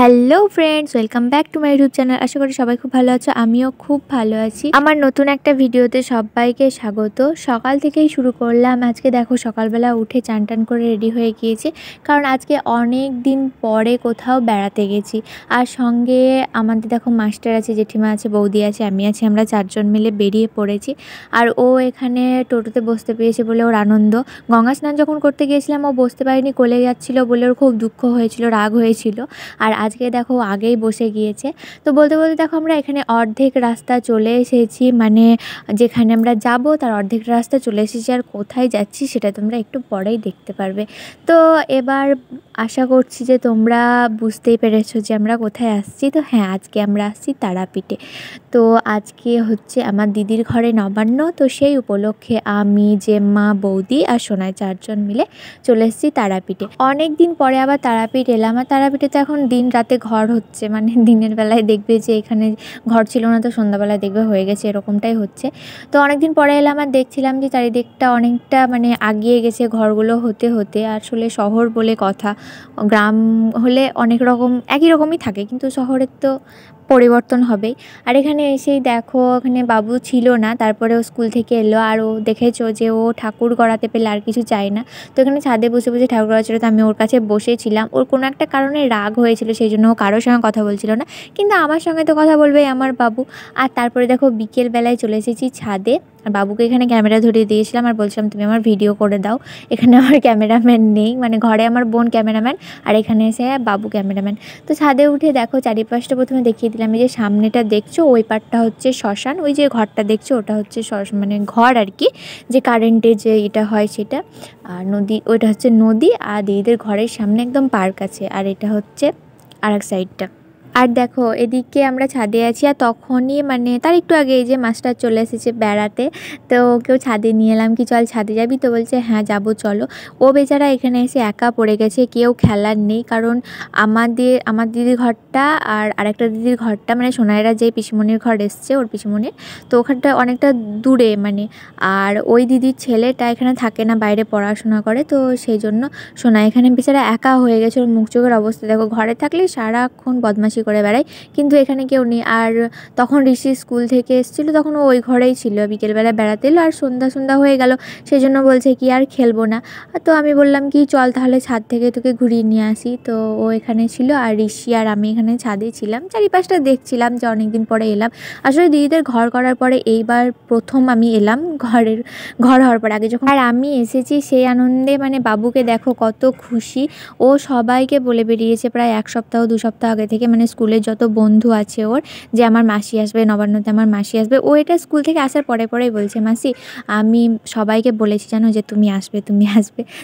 Hello friends, welcome back to my YouTube channel. আশা করি সবাই খুব ভালো আছো, আমিও খুব ভালো আছি। আমার নতুন একটা ভিডিওতে সবাইকে স্বাগত। সকাল থেকেই শুরু করলাম। আজকে দেখো সকালবেলা উঠে চান টান করে রেডি হয়ে গিয়েছি, কারণ আজকে অনেক দিন পরে কোথাও বেড়াতে গেছি। আর সঙ্গে আমাদের দেখো মাস্টার আছে, জেঠিমা আছে, বৌদি আছে, আমি আছি, আমরা চারজন মিলে বেরিয়ে পড়েছি। আর ও এখানে টোটোতে বসতে পেরেছে বলে ওর আনন্দ। গঙ্গা স্নান যখন করতে গিয়েছিলাম ও বসতে পারিনি, কোলে যাচ্ছিলো বলে ওর খুব দুঃখ হয়েছিল, রাগ হয়েছিল। আর আজকে দেখো আগেই বসে গিয়েছে। তো বলতে বলতে দেখো আমরা এখানে অর্ধেক রাস্তা চলে এসেছি, মানে যেখানে আমরা যাব তার অর্ধেক রাস্তা চলে এসেছি। আর কোথায় যাচ্ছি সেটা তোমরা একটু পরেই দেখতে পারবে। তো এবার আশা করছি যে তোমরা বুঝতেই পেরেছো যে আমরা কোথায় আসছি। তো হ্যাঁ, আজকে আমরা আসছি তারাপীঠে। তো আজকে হচ্ছে আমার দিদির ঘরে নবান্ন, তো সেই উপলক্ষে আমি, জেম্মা, বৌদি আর সোনাই চারজন মিলে চলে এসেছি তারাপীঠে। অনেক দিন পরে আবার তারাপীঠ এলাম। আর তারাপীঠে তো এখন দিন রাতে ঘর হচ্ছে, মানে দিনের বেলায় দেখবে যে এখানে ঘর ছিল না, তো সন্ধ্যাবেলায় দেখবে হয়ে গেছে, এরকমটাই হচ্ছে। তো অনেক দিন পরে এলাম আর দেখছিলাম যে চারিদিকটা অনেকটা মানে আগিয়ে গেছে ঘরগুলো হতে হতে। আসলে শহর বলে কথা, গ্রাম হলে অনেক রকম একই রকমই থাকে, কিন্তু শহরের তো পরিবর্তন হবেই। আর এখানে এসেই দেখো এখানে বাবু ছিল না, তারপরে ও স্কুল থেকে এলো। আর ও দেখেছো যে ও ঠাকুর গড়াতে পেলে আর কিছু চায় না। তো এখানে ছাদে বসে বসে ঠাকুর গড়াচ্ছিল, তো আমি ওর কাছে বসেছিলাম। ওর কোনো একটা কারণে রাগ হয়েছিল, সেই জন্য ও কারোর সঙ্গে কথা বলছিল না, কিন্তু আমার সঙ্গে তো কথা বলবেই আমার বাবু। আর তারপরে দেখো বিকেলবেলায় চলে এসেছি ছাদে। আর বাবুকে এখানে ক্যামেরা ধরিয়ে দিয়েছিলাম আর বলছিলাম তুমি আমার ভিডিও করে দাও। এখানে আমার ক্যামেরাম্যান নেই, মানে ঘরে আমার বোন ক্যামেরাম্যান আর এখানে এসে বাবু ক্যামেরাম্যান। তো ছাদে উঠে দেখো চারিপাশটা প্রথমে দেখিয়ে দিলাম। এই যে সামনেটা দেখছো ওই পাটটা হচ্ছে শ্মশান, ওই যে ঘরটা দেখছো ওটা হচ্ছে মানে ঘর আর কি, যে কারেন্টে যে এটা হয় সেটা। আর নদী, ওইটা হচ্ছে নদী। আর দিদিদের ঘরের সামনে একদম পার্ক আছে, আর এটা হচ্ছে আর এক সাইডটা। আর দেখো এদিকে আমরা ছাদে আছি, আর তখনই মানে তার একটু আগে এই যে মাস্টার চলে এসেছে বেড়াতে। তো ওকেও ছাদে নিয়ে এলাম, কি চল ছাদে যাবি? তো বলছে হ্যাঁ যাবো চলো। ও বেচারা এখানে এসে একা পড়ে গেছে, কেউ খেলার নেই। কারণ আমার দিদির ঘরটা আর আরেকটা দিদির ঘরটা, মানে সোনাইরা যে পিসিমণির ঘর এসছে ওর পিসিমণির, তো ওখানটা অনেকটা দূরে মানে। আর ওই দিদির ছেলেটা এখানে থাকে না, বাইরে পড়াশোনা করে, তো সেই জন্য সোনা এখানে বেচারা একা হয়ে গেছে। ওর মুখ চোখের অবস্থা দেখো, ঘরে থাকলে সারাক্ষণ বদমাশি করে বেড়ায়, কিন্তু এখানে কেউ নেই। আর তখন ঋষি স্কুল থেকে এসেছিলো, তখন ও ওই ঘরেই ছিল, বিকেলবেলা বেড়াতে এলো আর সন্ধ্যা হয়ে গেল, সেই জন্য বলছে কি আর খেলবো না। তো আমি বললাম কি চল তাহলে ছাদ থেকে তোকে ঘুরিয়ে নিয়ে আসি। তো ও এখানে ছিল আর ঋষি আর আমি এখানে ছাদে ছিলাম, চারিপাশটা দেখছিলাম যে অনেকদিন পরে এলাম। আসলে দিদিদের ঘর করার পরে এইবার প্রথম আমি এলাম ঘর হওয়ার পর। আগে যখন আর আমি এসেছি সেই আনন্দে মানে বাবুকে দেখো কত খুশি। ও সবাইকে বলে বেরিয়েছে প্রায় 1 সপ্তাহ 2 সপ্তাহ আগে থেকে, মানে স্কুলের যত বন্ধু আছে ওর, যে আমার মাসি আসবে, নবান্নতে আমার মাসি আসবে। ও এটা স্কুল থেকে আসার পরেই বলছে মাসি আমি সবাইকে বলেছি জানো যে তুমি আসবে।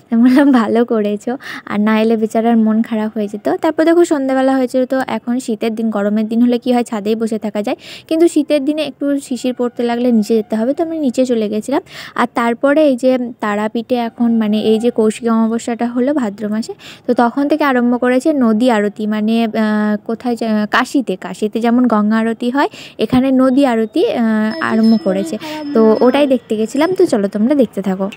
তো বললাম ভালো করেছো, আর না এলে বেচারার মন খারাপ হয়ে যেত। তারপর দেখো সন্ধ্যাবেলা হয়েছিল। তো এখন শীতের দিন, গরমের দিন হলে কি হয় ছাদেই বসে থাকা যায়, কিন্তু শীতের দিনে একটু শিশির পড়তে লাগলে নিচে যেতে হবে, তো আমি নিচে চলে গেছিলাম। আর তারপরে এই যে তারাপীঠে এখন মানে এই যে কৌশিকী অমাবস্যাটা হলো ভাদ্র মাসে, তো তখন থেকে আরম্ভ করেছে নদী আরতি, মানে কোথায় কাশিতে যেমন গঙ্গা আরতি হয়, এখানে নদী আরতি আরম্ভ করেছে। তো ওটাই দেখতে গেছিলাম। তো চলো তোমরা দেখতে থাকো।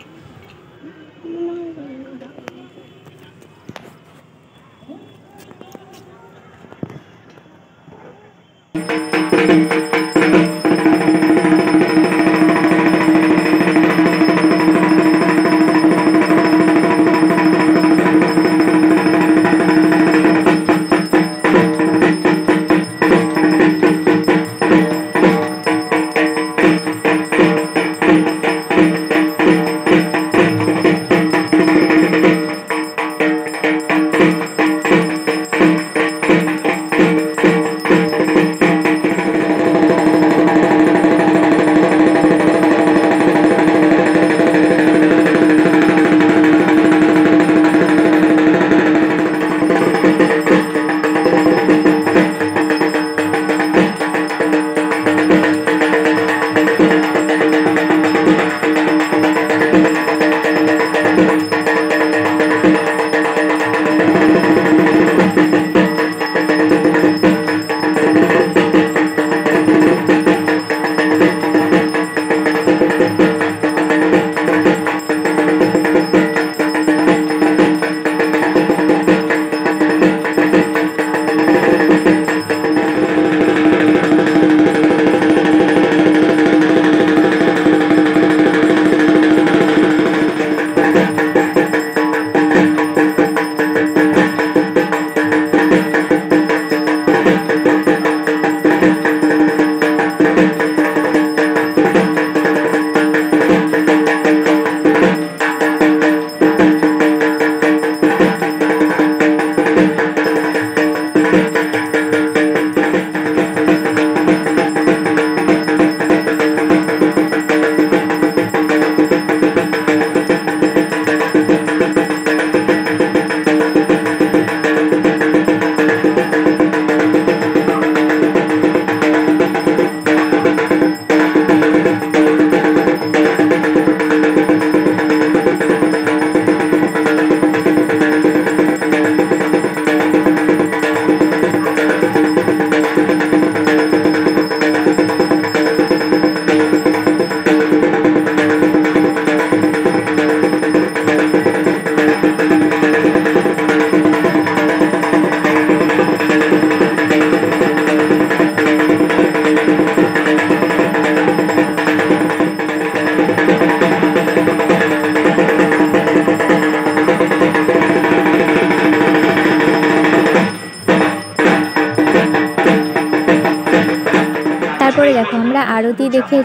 তারপরে দেখো আমরা আরতি দেখে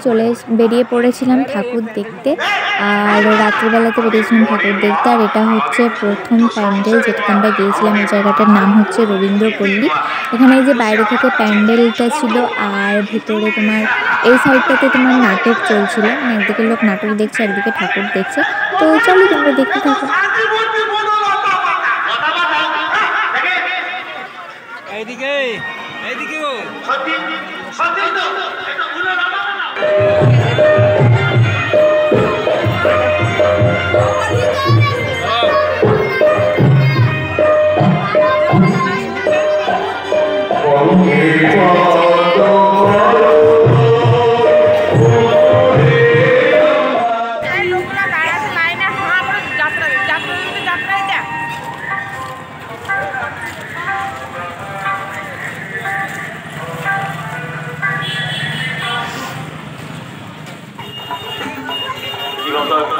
বেরিয়ে পড়েছিলাম ঠাকুর দেখতে। আর রাত্রিবেলাতে বেরিয়েছিলাম ঠাকুর দেখতে। আর এটা হচ্ছে প্রথম প্যান্ডেল যেটাতে আমরা গিয়েছিলাম। এই জায়গাটার নাম হচ্ছে রবীন্দ্রপল্লী। এখানে এই যে বাইরে থেকে প্যান্ডেলটা ছিল, আর ভিতরে তোমার এই সাইডটাতে তোমার নাটক চলছিল, মানে একদিকে লোক নাটক দেখছে, একদিকে ঠাকুর দেখছে। তো চলো তোমরা দেখতে থাকো। এইদিকে এইদিকে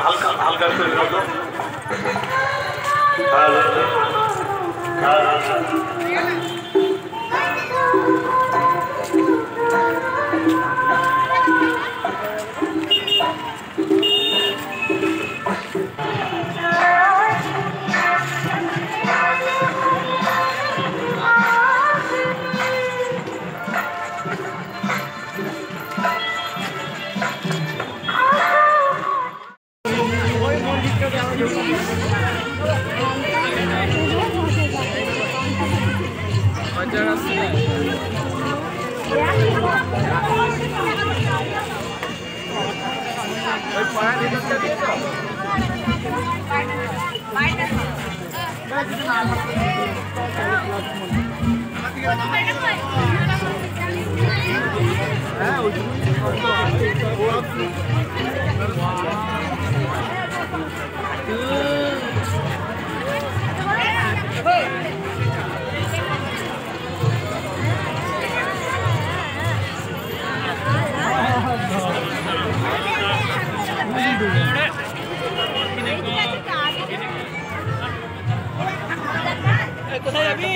হালকা হালকা করে কোথায় যাবি?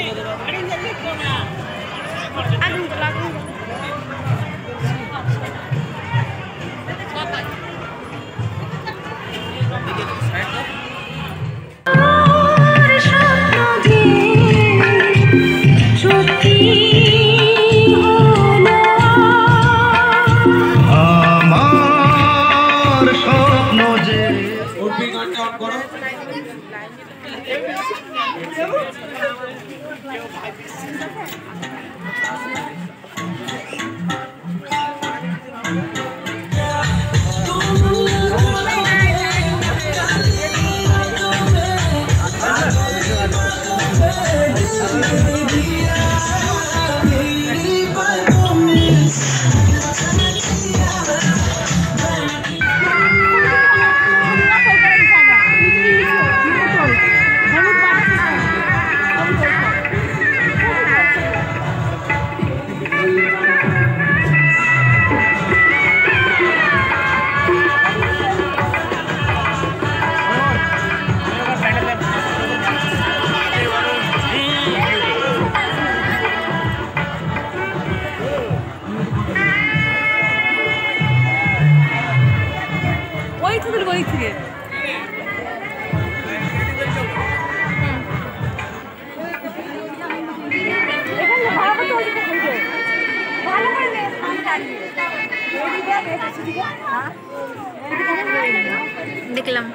দেখলাম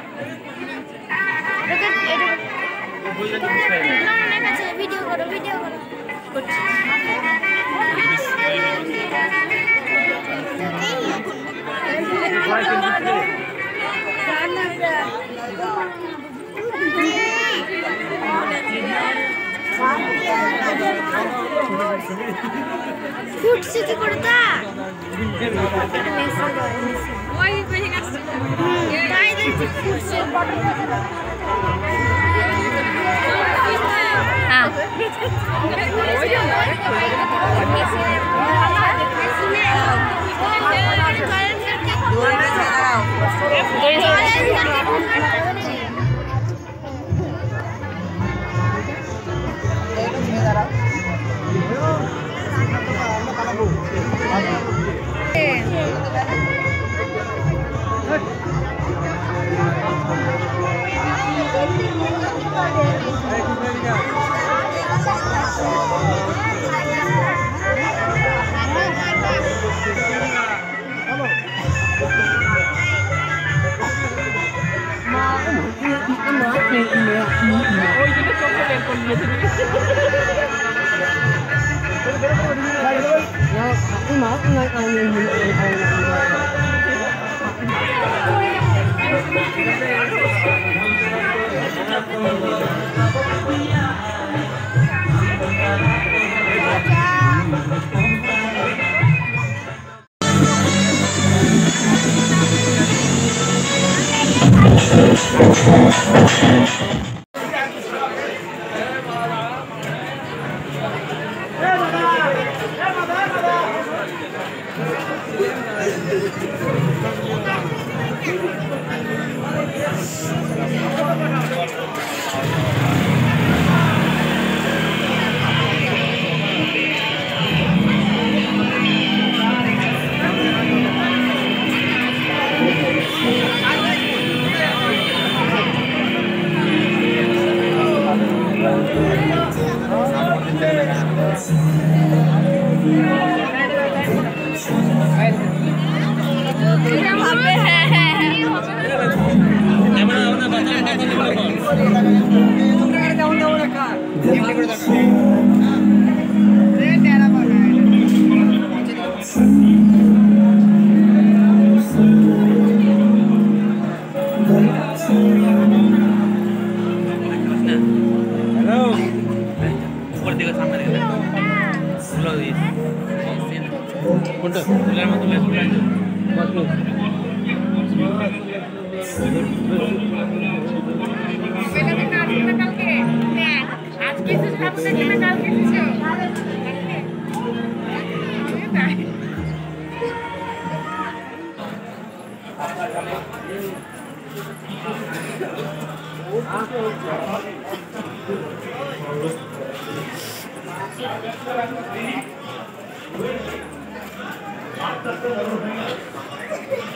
ভিডিও করো ভিডিও করো ফুটছে কি করতা ওই বেশি কাছে তাই দেখছি ফুটছে হ্যাঁ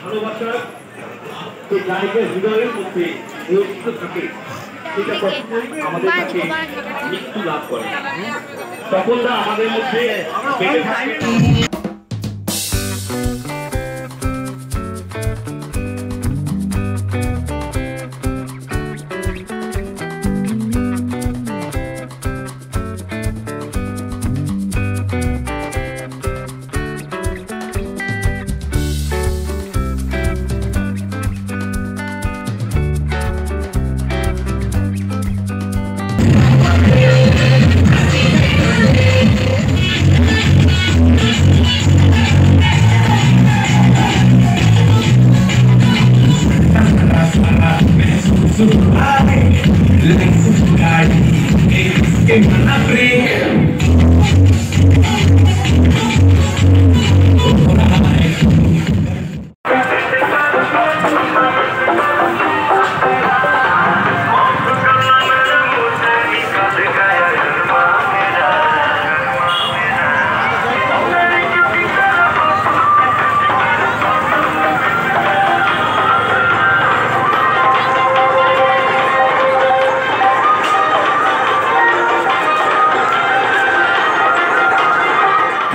ভালোবাসার তো জায়গা হৃদয়ের মধ্যে নিয়োজিত থাকে সেটা কখনোই আমাদের কাছে মৃত্যু লাভ করে সকলরা আমাদের মধ্যে বেঁচে থাকে।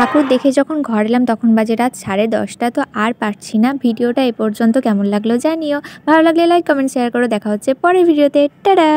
ঠাকুর দেখে যখন ঘর এলাম তখন বাজে রাত 10:30। তো আর পারছি না। ভিডিওটা এ পর্যন্ত কেমন লাগলো জানিও। ভালো লাগলে লাইক কমেন্ট শেয়ার করো। দেখা হচ্ছে পরের ভিডিওতে। টাটা।